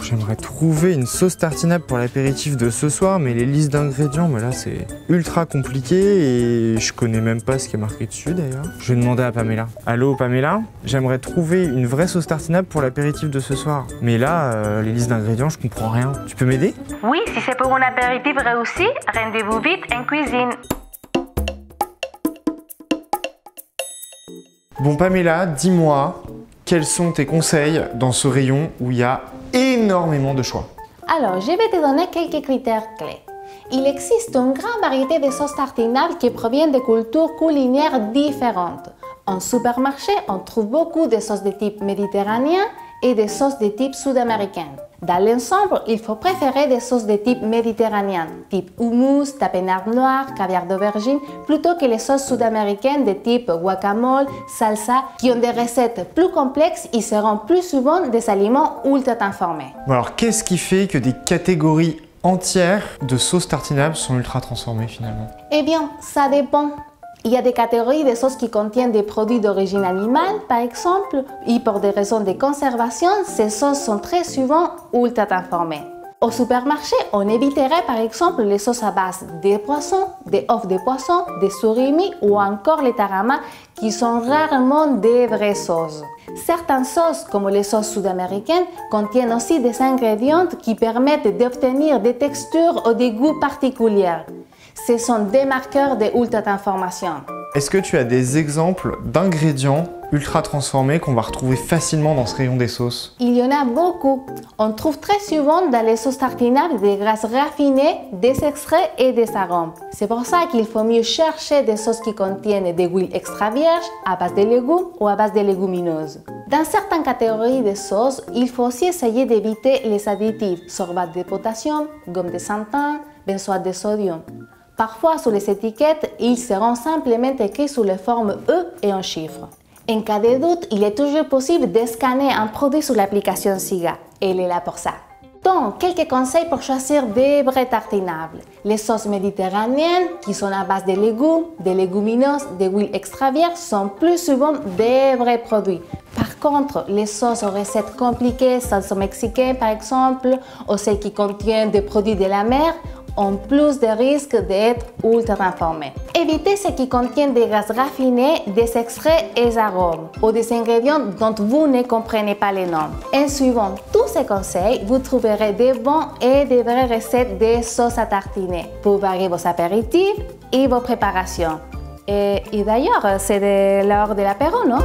j'aimerais trouver une sauce tartinade pour l'apéritif de ce soir, mais les listes d'ingrédients, mais là c'est ultra compliqué et je connais même pas ce qui est marqué dessus d'ailleurs. Je vais demander à Pamela. Allô Pamela, j'aimerais trouver une vraie sauce tartinade pour l'apéritif de ce soir. Mais là, les listes d'ingrédients, je comprends rien. Tu peux m'aider? Oui, si c'est pour un apéritif réussi, rendez-vous vite en cuisine. Bon Pamela, dis-moi, quels sont tes conseils dans ce rayon où il y a énormément de choix? Alors, je vais te donner quelques critères clés. Il existe une grande variété de sauces tartinables qui proviennent de cultures culinaires différentes. En supermarché, on trouve beaucoup de sauces de type méditerranéen et des sauces de type sud-américain. Dans l'ensemble, il faut préférer des sauces de type méditerranéen, type houmous, tapenade noir, caviar d'aubergine, plutôt que les sauces sud-américaines de type guacamole, salsa, qui ont des recettes plus complexes et seront plus souvent des aliments ultra transformés. Bon alors, qu'est-ce qui fait que des catégories entières de sauces tartinables sont ultra transformées finalement? Eh bien, ça dépend. Il y a des catégories de sauces qui contiennent des produits d'origine animale, par exemple, et pour des raisons de conservation, ces sauces sont très souvent ultra transformées. Au supermarché, on éviterait par exemple les sauces à base de poissons, des œufs de poisson, des surimi ou encore les taramas qui sont rarement des vraies sauces. Certaines sauces, comme les sauces sud-américaines, contiennent aussi des ingrédients qui permettent d'obtenir des textures ou des goûts particuliers. Ce sont des marqueurs de ultra transformation. Est-ce que tu as des exemples d'ingrédients ultra transformés qu'on va retrouver facilement dans ce rayon des sauces? Il y en a beaucoup. On trouve très souvent dans les sauces tartinables des graisses raffinées, des extraits et des arômes. C'est pour ça qu'il faut mieux chercher des sauces qui contiennent des huiles extra vierges à base de légumes ou à base de légumineuses. Dans certaines catégories de sauces, il faut aussi essayer d'éviter les additifs sorbate de potassium, gomme de santan, benzoate de sodium. Parfois, sur les étiquettes, ils seront simplement écrits sous les formes E et en chiffres. En cas de doute, il est toujours possible de scanner un produit sur l'application SIGA. Elle est là pour ça. Donc, quelques conseils pour choisir des vrais tartinables. Les sauces méditerranéennes, qui sont à base de légumes, des légumineuses, des huiles extra vierges, sont plus souvent des vrais produits. Par contre, les sauces aux recettes compliquées, salsa mexicaine par exemple, ou celles qui contiennent des produits de la mer, ont plus de risques d'être ultra transformés. Évitez ce qui contient des graisses raffinées, des extraits et arômes, ou des ingrédients dont vous ne comprenez pas les noms. En suivant tous ces conseils, vous trouverez des bons et des vraies recettes de sauces à tartiner pour varier vos apéritifs et vos préparations. Et d'ailleurs, c'est l'heure de l'apéro, non?